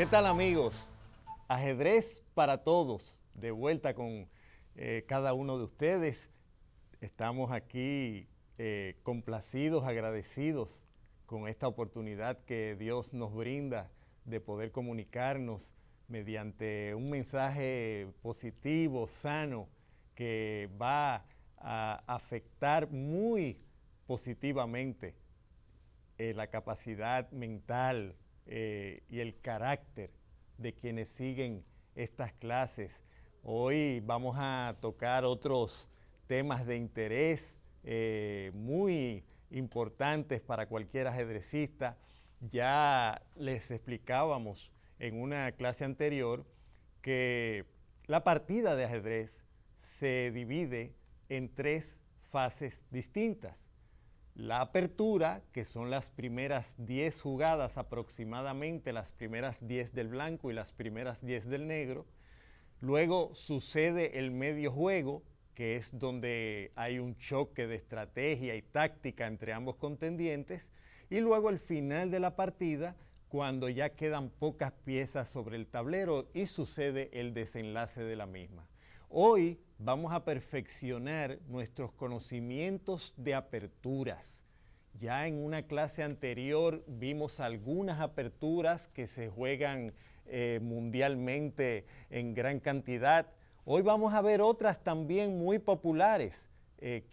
¿Qué tal, amigos? Ajedrez para todos, de vuelta con cada uno de ustedes. Estamos aquí complacidos, agradecidos con esta oportunidad que Dios nos brinda de poder comunicarnos mediante un mensaje positivo, sano, que va a afectar muy positivamente la capacidad mental y el carácter de quienes siguen estas clases. Hoy vamos a tocar otros temas de interés muy importantes para cualquier ajedrecista. Ya les explicábamos en una clase anterior que la partida de ajedrez se divide en 3 fases distintas. La apertura, que son las primeras 10 jugadas aproximadamente, las primeras 10 del blanco y las primeras 10 del negro. Luego sucede el medio juego, que es donde hay un choque de estrategia y táctica entre ambos contendientes. Y luego el final de la partida, cuando ya quedan pocas piezas sobre el tablero y sucede el desenlace de la misma. Hoy vamos a perfeccionar nuestros conocimientos de aperturas. Ya en una clase anterior vimos algunas aperturas que se juegan mundialmente en gran cantidad. Hoy vamos a ver otras también muy populares.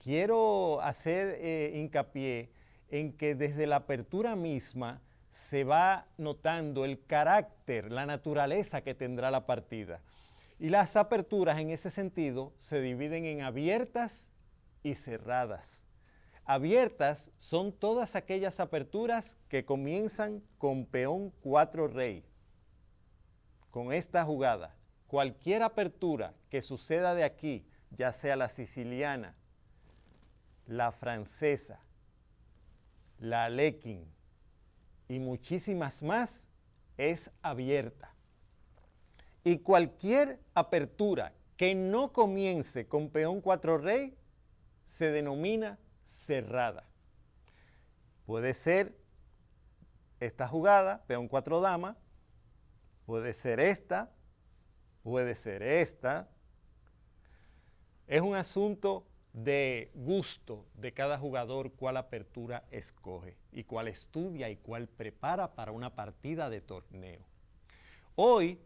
Quiero hacer hincapié en que desde la apertura misma se va notando el carácter, la naturaleza que tendrá la partida. Y las aperturas en ese sentido se dividen en abiertas y cerradas. Abiertas son todas aquellas aperturas que comienzan con peón 4 rey. Con esta jugada, cualquier apertura que suceda de aquí, ya sea la siciliana, la francesa, la Alekhine y muchísimas más, es abierta. Y cualquier apertura que no comience con peón 4 rey se denomina cerrada. Puede ser esta jugada, peón 4 dama, puede ser esta, puede ser esta. Es un asunto de gusto de cada jugador cuál apertura escoge y cuál estudia y cuál prepara para una partida de torneo. Hoy,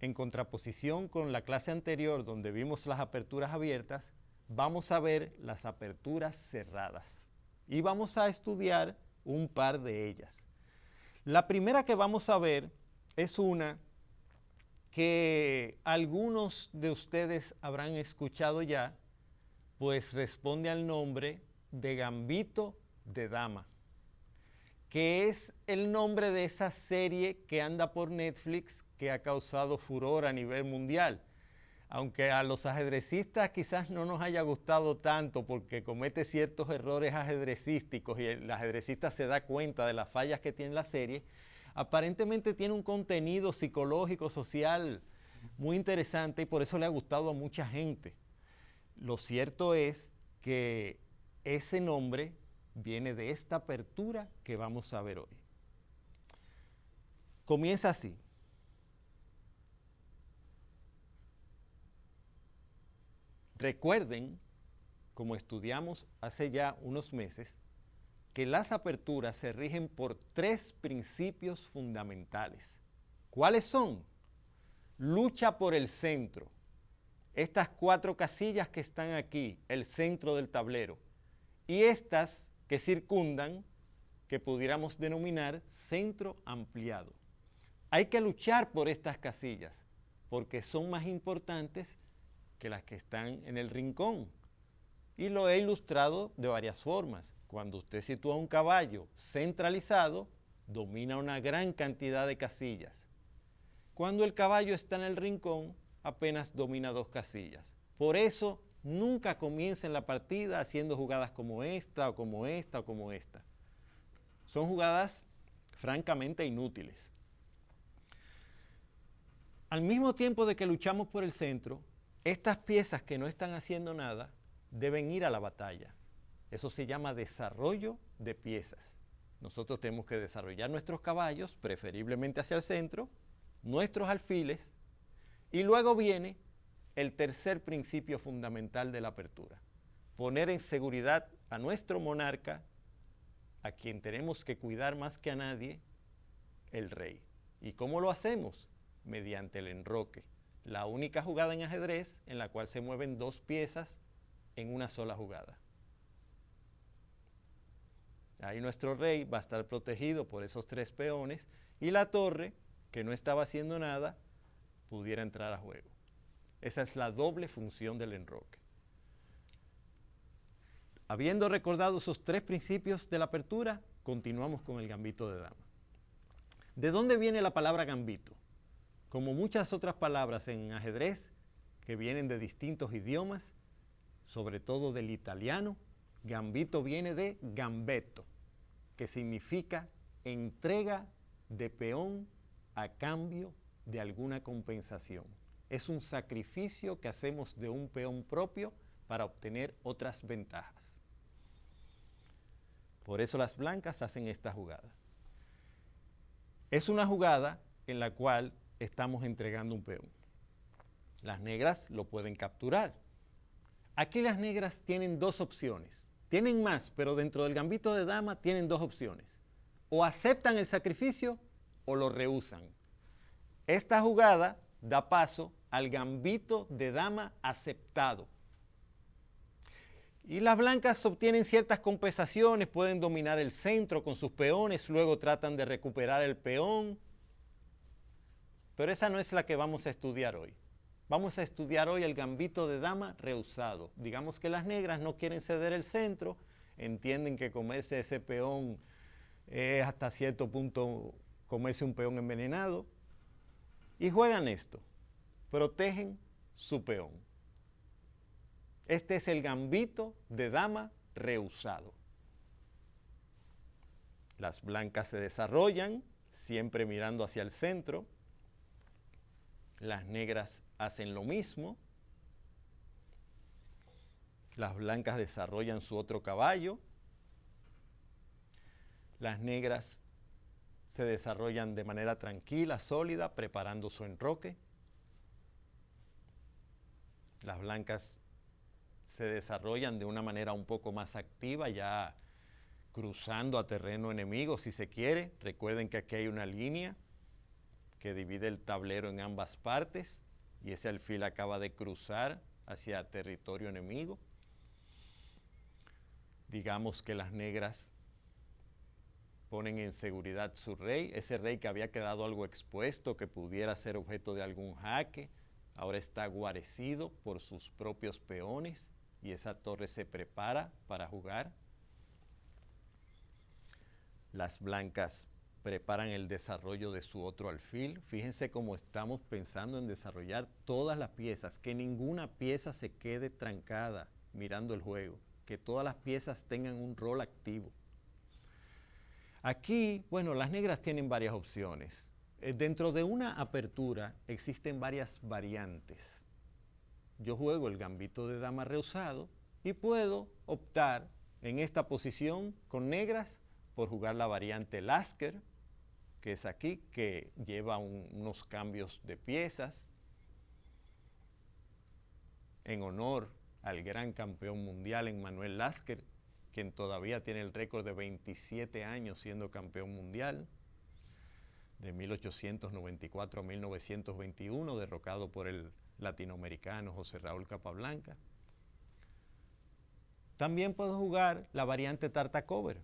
en contraposición con la clase anterior donde vimos las aperturas abiertas, vamos a ver las aperturas cerradas y vamos a estudiar un par de ellas. La primera que vamos a ver es una que algunos de ustedes habrán escuchado ya, pues responde al nombre de Gambito de Dama, que es el nombre de esa serie que anda por Netflix que ha causado furor a nivel mundial. Aunque a los ajedrecistas quizás no nos haya gustado tanto porque comete ciertos errores ajedrecísticos y el ajedrecista se da cuenta de las fallas que tiene la serie, aparentemente tiene un contenido psicológico, social muy interesante y por eso le ha gustado a mucha gente. Lo cierto es que ese nombre viene de esta apertura que vamos a ver hoy. Comienza así. Recuerden, como estudiamos hace ya unos meses, que las aperturas se rigen por 3 principios fundamentales. ¿Cuáles son? Lucha por el centro. Estas 4 casillas que están aquí, el centro del tablero, y estas que circundan, que pudiéramos denominar centro ampliado. Hay que luchar por estas casillas, porque son más importantes que las que están en el rincón. Y lo he ilustrado de varias formas. Cuando usted sitúa un caballo centralizado, domina una gran cantidad de casillas. Cuando el caballo está en el rincón, apenas domina 2 casillas. Por eso, nunca comiencen la partida haciendo jugadas como esta, o como esta, o como esta. Son jugadas francamente inútiles. Al mismo tiempo de que luchamos por el centro, estas piezas que no están haciendo nada deben ir a la batalla. Eso se llama desarrollo de piezas. Nosotros tenemos que desarrollar nuestros caballos, preferiblemente hacia el centro, nuestros alfiles, y luego viene el tercer principio fundamental de la apertura: poner en seguridad a nuestro monarca, a quien tenemos que cuidar más que a nadie, el rey. ¿Y cómo lo hacemos? Mediante el enroque, la única jugada en ajedrez en la cual se mueven dos piezas en una sola jugada. Ahí nuestro rey va a estar protegido por esos tres peones y la torre, que no estaba haciendo nada, pudiera entrar a juego. Esa es la doble función del enroque. Habiendo recordado esos tres principios de la apertura, continuamos con el gambito de dama. ¿De dónde viene la palabra gambito? Como muchas otras palabras en ajedrez que vienen de distintos idiomas, sobre todo del italiano, gambito viene de gambetto, que significa entrega de peón a cambio de alguna compensación. Es un sacrificio que hacemos de un peón propio para obtener otras ventajas. Por eso las blancas hacen esta jugada. Es una jugada en la cual estamos entregando un peón. Las negras lo pueden capturar. Aquí las negras tienen dos opciones. Tienen más, pero dentro del gambito de dama tienen dos opciones. O aceptan el sacrificio o lo rehúsan. Esta jugada da paso al gambito de dama aceptado. Y las blancas obtienen ciertas compensaciones, pueden dominar el centro con sus peones, luego tratan de recuperar el peón. Pero esa no es la que vamos a estudiar hoy. Vamos a estudiar hoy el gambito de dama rehusado. Digamos que las negras no quieren ceder el centro, entienden que comerse ese peón es hasta cierto punto comerse un peón envenenado, y juegan esto, protegen su peón. Este es el gambito de dama rehusado. Las blancas se desarrollan, siempre mirando hacia el centro. Las negras hacen lo mismo. Las blancas desarrollan su otro caballo. Las negras se desarrollan de manera tranquila, sólida, preparando su enroque. Las blancas se desarrollan de una manera un poco más activa, ya cruzando a terreno enemigo si se quiere. Recuerden que aquí hay una línea que divide el tablero en ambas partes y ese alfil acaba de cruzar hacia territorio enemigo. Digamos que las negras ponen en seguridad su rey, ese rey que había quedado algo expuesto, que pudiera ser objeto de algún jaque, ahora está guarecido por sus propios peones y esa torre se prepara para jugar. Las blancas preparan el desarrollo de su otro alfil. Fíjense cómo estamos pensando en desarrollar todas las piezas, que ninguna pieza se quede trancada mirando el juego, que todas las piezas tengan un rol activo. Aquí, bueno, las negras tienen varias opciones. Dentro de una apertura existen varias variantes. Yo juego el gambito de dama rehusado y puedo optar en esta posición con negras por jugar la variante Lasker, que es aquí, que lleva unos cambios de piezas en honor al gran campeón mundial Emmanuel Lasker, quien todavía tiene el récord de 27 años siendo campeón mundial, de 1894 a 1921, derrocado por el latinoamericano José Raúl Capablanca. También puedo jugar la variante Tartakover,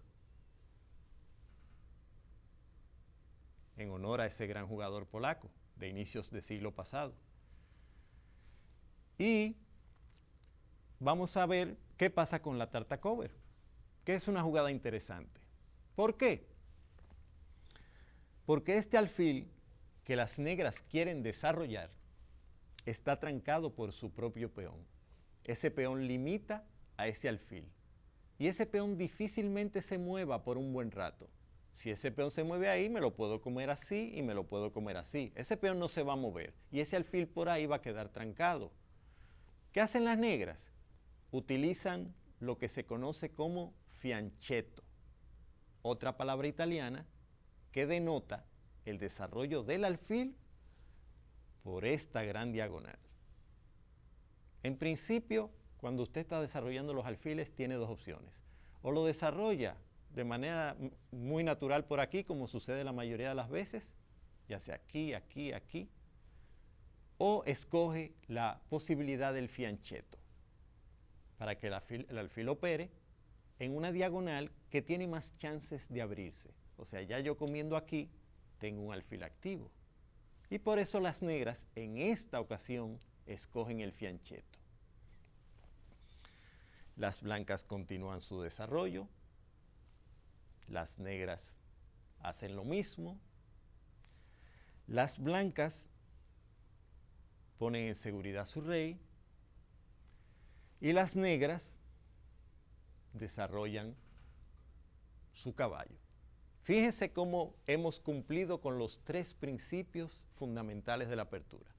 en honor a ese gran jugador polaco de inicios del siglo pasado. Y vamos a ver qué pasa con la Tartakover, que es una jugada interesante. ¿Por qué? Porque este alfil que las negras quieren desarrollar está trancado por su propio peón. Ese peón limita a ese alfil. Y ese peón difícilmente se mueva por un buen rato. Si ese peón se mueve ahí, me lo puedo comer así y me lo puedo comer así. Ese peón no se va a mover y ese alfil por ahí va a quedar trancado. ¿Qué hacen las negras? Utilizan lo que se conoce como fianchetto, otra palabra italiana que denota el desarrollo del alfil por esta gran diagonal. En principio, cuando usted está desarrollando los alfiles, tiene dos opciones. O lo desarrolla de manera muy natural por aquí, como sucede la mayoría de las veces, ya sea aquí, aquí, aquí, o escoge la posibilidad del fianchetto, para que el alfil opere en una diagonal que tiene más chances de abrirse. O sea, ya yo comiendo aquí, tengo un alfil activo. Y por eso las negras, en esta ocasión, escogen el fianchetto. Las blancas continúan su desarrollo. Las negras hacen lo mismo. Las blancas ponen en seguridad su rey. Y las negras desarrollan su caballo. Fíjense cómo hemos cumplido con los tres principios fundamentales de la apertura.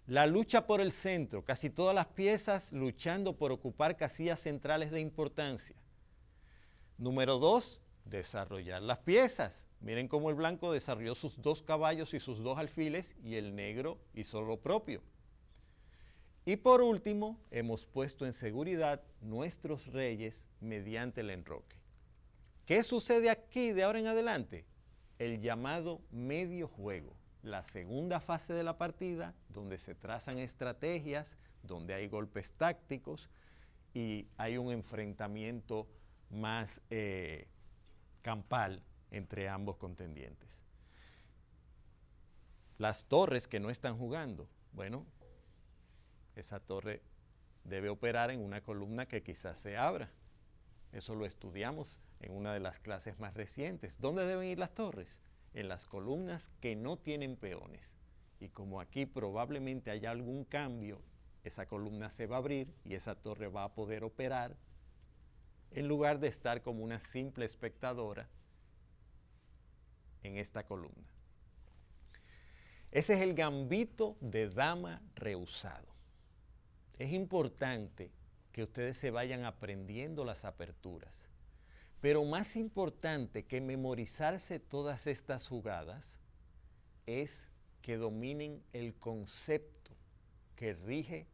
La lucha por el centro, casi todas las piezas luchando por ocupar casillas centrales de importancia. Número 2, desarrollar las piezas. Miren cómo el blanco desarrolló sus dos caballos y sus dos alfiles y el negro hizo lo propio. Y por último, hemos puesto en seguridad nuestros reyes mediante el enroque. ¿Qué sucede aquí de ahora en adelante? El llamado medio juego, la segunda fase de la partida, donde se trazan estrategias, donde hay golpes tácticos y hay un enfrentamiento más campal entre ambos contendientes. Las torres que no están jugando, bueno, esa torre debe operar en una columna que quizás se abra. Eso lo estudiamos en una de las clases más recientes. ¿Dónde deben ir las torres? En las columnas que no tienen peones. Y como aquí probablemente haya algún cambio, esa columna se va a abrir y esa torre va a poder operar en lugar de estar como una simple espectadora en esta columna. Ese es el gambito de dama rehusado. Es importante que ustedes se vayan aprendiendo las aperturas. Pero más importante que memorizarse todas estas jugadas es que dominen el concepto que rige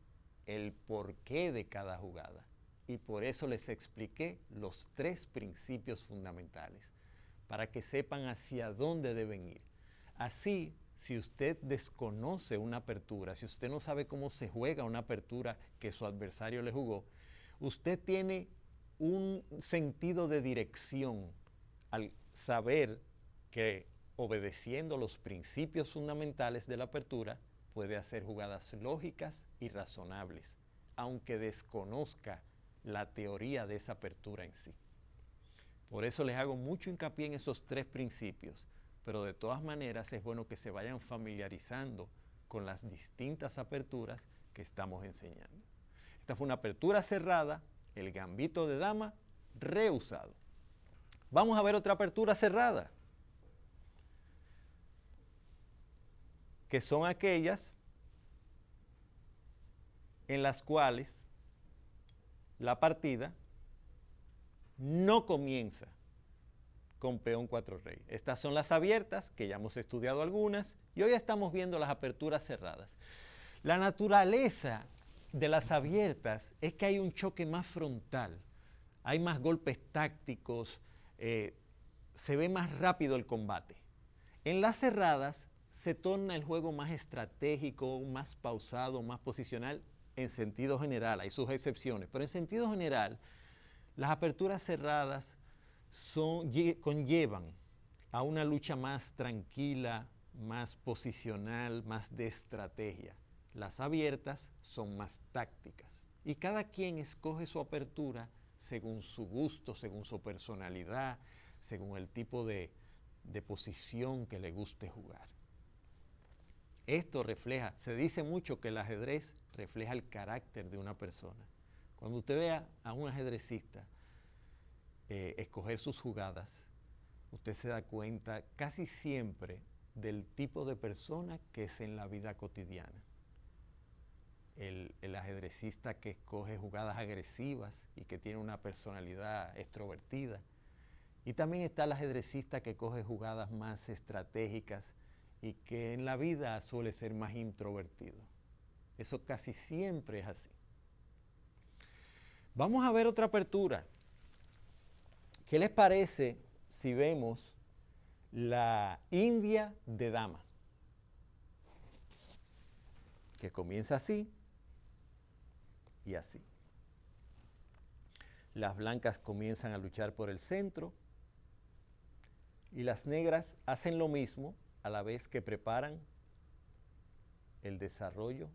el porqué de cada jugada. Y por eso les expliqué los tres principios fundamentales, para que sepan hacia dónde deben ir. Así, si usted desconoce una apertura, si usted no sabe cómo se juega una apertura que su adversario le jugó, usted tiene un sentido de dirección al saber que obedeciendo los principios fundamentales de la apertura puede hacer jugadas lógicas y razonables, aunque desconozca la teoría de esa apertura en sí. Por eso les hago mucho hincapié en esos tres principios, pero de todas maneras es bueno que se vayan familiarizando con las distintas aperturas que estamos enseñando. Esta fue una apertura cerrada, el gambito de dama rehusado. Vamos a ver otra apertura cerrada, que son aquellas en las cuales la partida no comienza con peón 4 rey. Estas son las abiertas, que ya hemos estudiado algunas, y hoy estamos viendo las aperturas cerradas. La naturaleza de las abiertas es que hay un choque más frontal, hay más golpes tácticos, se ve más rápido el combate. En las cerradas se torna el juego más estratégico, más pausado, más posicional en sentido general, hay sus excepciones, pero en sentido general las aperturas cerradas conllevan a una lucha más tranquila, más posicional, más de estrategia. Las abiertas son más tácticas y cada quien escoge su apertura según su gusto, según su personalidad, según el tipo de posición que le guste jugar. Esto refleja, se dice mucho que el ajedrez refleja el carácter de una persona. Cuando usted vea a un ajedrecista escoger sus jugadas, usted se da cuenta casi siempre del tipo de persona que es en la vida cotidiana. El ajedrecista que escoge jugadas agresivas y que tiene una personalidad extrovertida. Y también está el ajedrecista que coge jugadas más estratégicas y que en la vida suele ser más introvertido. Eso casi siempre es así. Vamos a ver otra apertura. ¿Qué les parece si vemos la India de dama? Que comienza así y así. Las blancas comienzan a luchar por el centro y las negras hacen lo mismo a la vez que preparan el desarrollo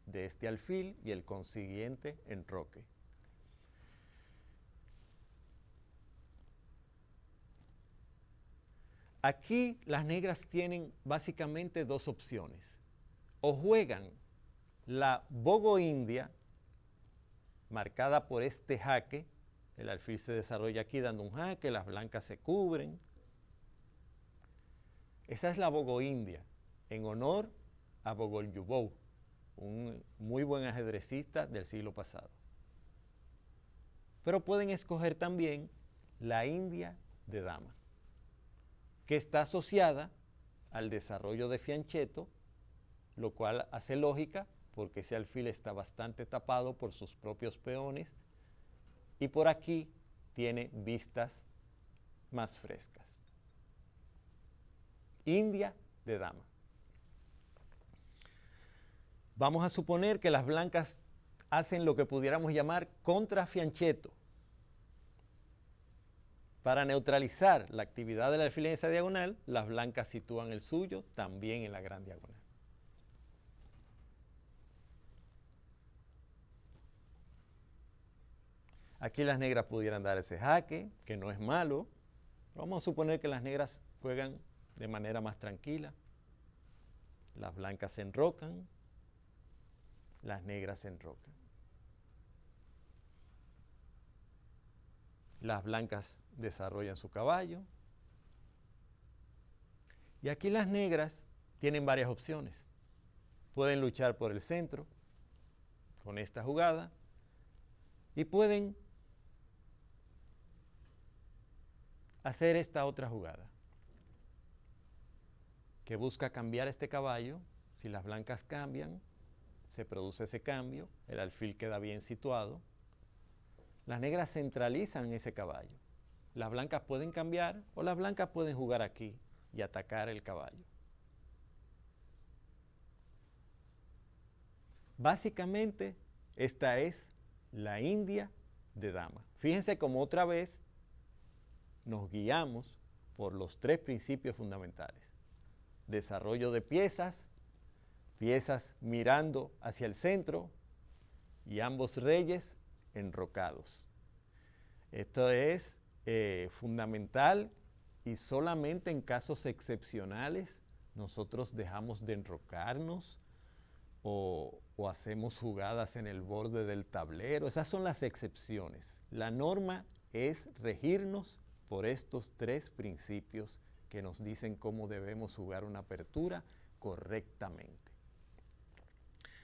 de este alfil y el consiguiente enroque. Aquí las negras tienen básicamente dos opciones. O juegan la bogo india, marcada por este jaque, el alfil se desarrolla aquí dando un jaque, las blancas se cubren. Esa es la bogo india, en honor a Bogol Yubou, un muy buen ajedrecista del siglo pasado. Pero pueden escoger también la India de dama, que está asociada al desarrollo de fianchetto, lo cual hace lógica porque ese alfil está bastante tapado por sus propios peones y por aquí tiene vistas más frescas. India de dama. Vamos a suponer que las blancas hacen lo que pudiéramos llamar contrafianchetto. Para neutralizar la actividad del alfil en esa diagonal, las blancas sitúan el suyo también en la gran diagonal. Aquí las negras pudieran dar ese jaque, que no es malo. Vamos a suponer que las negras juegan de manera más tranquila. Las blancas se enrocan, las negras se enrocan. Las blancas desarrollan su caballo. Y aquí las negras tienen varias opciones. Pueden luchar por el centro con esta jugada y pueden hacer esta otra jugada que busca cambiar este caballo. Si las blancas cambian, se produce ese cambio, el alfil queda bien situado. Las negras centralizan ese caballo. Las blancas pueden cambiar o las blancas pueden jugar aquí y atacar el caballo. Básicamente, esta es la India de dama. Fíjense cómo otra vez nos guiamos por los tres principios fundamentales. Desarrollo de piezas, piezas mirando hacia el centro y ambos reyes enrocados. Esto es fundamental y solamente en casos excepcionales nosotros dejamos de enrocarnos o hacemos jugadas en el borde del tablero. Esas son las excepciones. La norma es regirnos por estos tres principios que nos dicen cómo debemos jugar una apertura correctamente.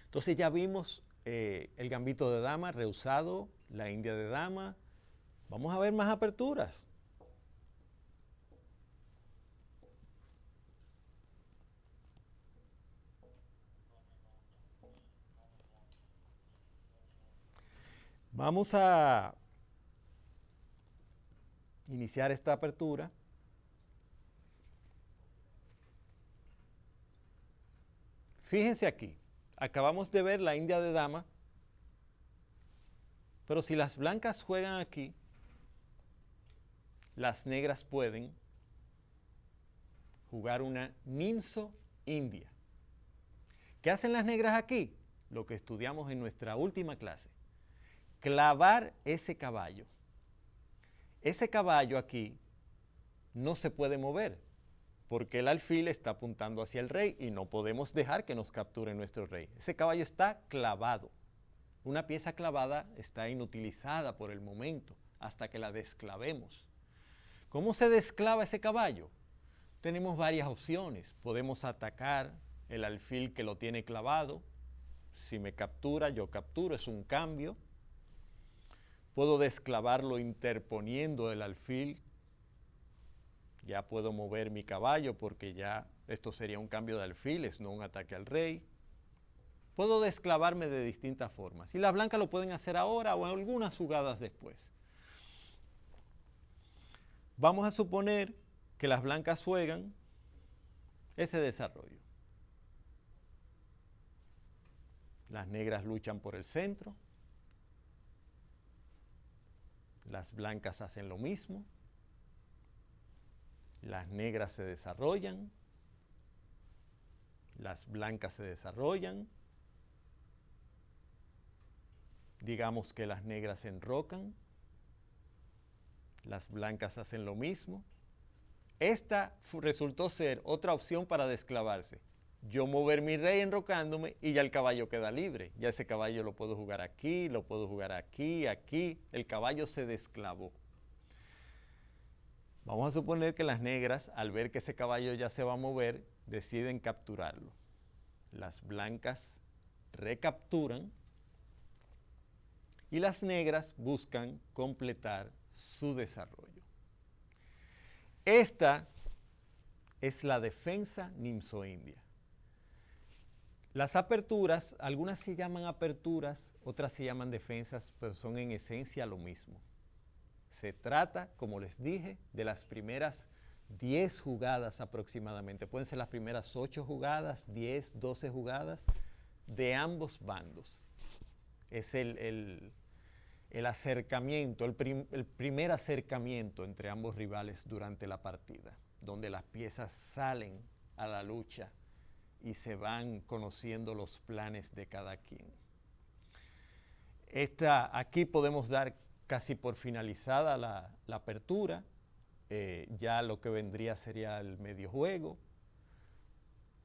Entonces ya vimos el gambito de dama rehusado, la India de dama. Vamos a ver más aperturas. Vamos a iniciar esta apertura. Fíjense aquí, acabamos de ver la India de dama, pero si las blancas juegan aquí, las negras pueden jugar una ninso india. ¿Qué hacen las negras aquí? Lo que estudiamos en nuestra última clase. Clavar ese caballo. Ese caballo aquí no se puede mover porque el alfil está apuntando hacia el rey y no podemos dejar que nos capture nuestro rey. Ese caballo está clavado. Una pieza clavada está inutilizada por el momento hasta que la desclavemos. ¿Cómo se desclava ese caballo? Tenemos varias opciones. Podemos atacar el alfil que lo tiene clavado. Si me captura, yo capturo, es un cambio. Puedo desclavarlo interponiendo el alfil Ya puedo mover mi caballo porque ya esto sería un cambio de alfiles, no un ataque al rey. Puedo desclavarme de distintas formas. Y las blancas lo pueden hacer ahora o en algunas jugadas después. Vamos a suponer que las blancas juegan ese desarrollo. Las negras luchan por el centro. Las blancas hacen lo mismo. Las negras se desarrollan. Las blancas se desarrollan. Digamos que las negras se enrocan. Las blancas hacen lo mismo. Esta resultó ser otra opción para desclavarse. Yo mover mi rey enrocándome y ya el caballo queda libre. Ya ese caballo lo puedo jugar aquí, lo puedo jugar aquí, aquí. El caballo se desclavó. Vamos a suponer que las negras, al ver que ese caballo ya se va a mover, deciden capturarlo. Las blancas recapturan y las negras buscan completar su desarrollo. Esta es la defensa nimzo-india. Las aperturas, algunas se llaman aperturas, otras se llaman defensas, pero son en esencia lo mismo. Se trata, como les dije, de las primeras 10 jugadas aproximadamente. Pueden ser las primeras 8 jugadas, 10, 12 jugadas de ambos bandos. Es el acercamiento, el primer acercamiento entre ambos rivales durante la partida, donde las piezas salen a la lucha y se van conociendo los planes de cada quien. Aquí podemos dar casi por finalizada la apertura. Ya lo que vendría sería el medio juego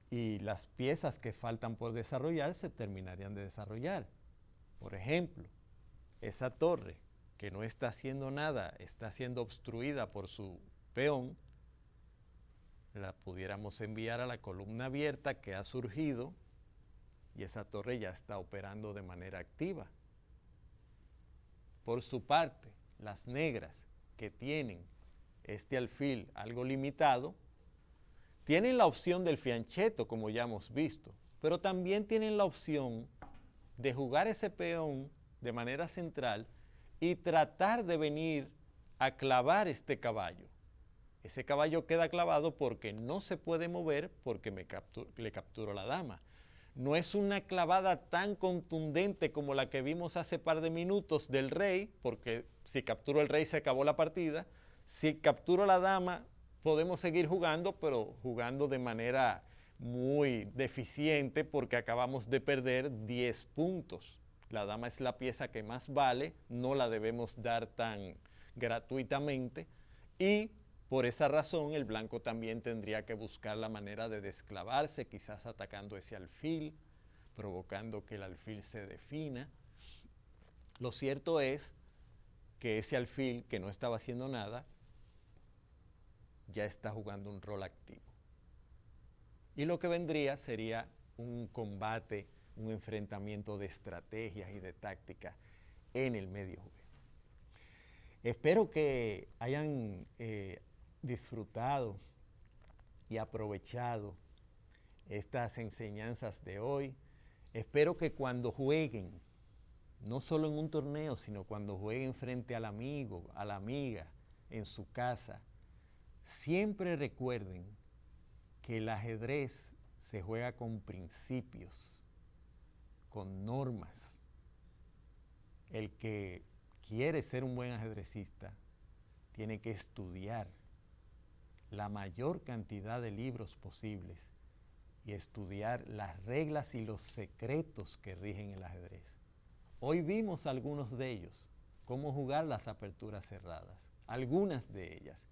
y las piezas que faltan por desarrollar se terminarían de desarrollar. Por ejemplo, esa torre que no está haciendo nada, está siendo obstruida por su peón, la pudiéramos enviar a la columna abierta que ha surgido y esa torre ya está operando de manera activa. Por su parte, las negras que tienen este alfil algo limitado, tienen la opción del fianchetto, como ya hemos visto, pero también tienen la opción de jugar ese peón de manera central y tratar de venir a clavar este caballo. Ese caballo queda clavado porque no se puede mover porque le capturo la dama. No es una clavada tan contundente como la que vimos hace par de minutos del rey, porque si capturo el rey se acabó la partida. Si capturo la dama podemos seguir jugando, pero jugando de manera muy deficiente porque acabamos de perder 10 puntos. La dama es la pieza que más vale, no la debemos dar tan gratuitamente y por esa razón el blanco también tendría que buscar la manera de desclavarse, quizás atacando ese alfil, provocando que el alfil se defina. Lo cierto es que ese alfil que no estaba haciendo nada ya está jugando un rol activo. Y lo que vendría sería un combate, un enfrentamiento de estrategias y de táctica en el medio juego. Espero que hayan disfrutado y aprovechado estas enseñanzas de hoy. Espero que cuando jueguen, no solo en un torneo, sino cuando jueguen frente al amigo, a la amiga, en su casa, siempre recuerden que el ajedrez se juega con principios, con normas. El que quiere ser un buen ajedrecista tiene que estudiar la mayor cantidad de libros posibles y estudiar las reglas y los secretos que rigen el ajedrez. Hoy vimos algunos de ellos, cómo jugar las aperturas cerradas, algunas de ellas.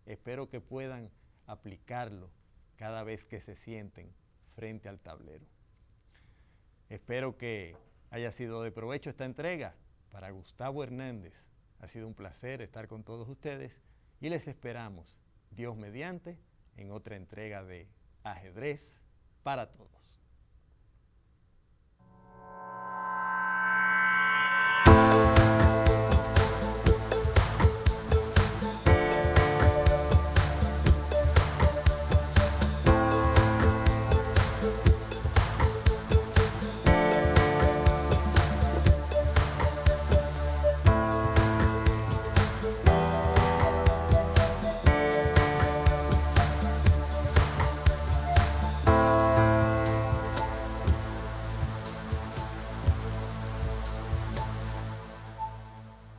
Espero que puedan aplicarlo cada vez que se sienten frente al tablero. Espero que haya sido de provecho esta entrega. Para Gustavo Hernández, ha sido un placer estar con todos ustedes y les esperamos, Dios mediante, en otra entrega de Ajedrez para Todos.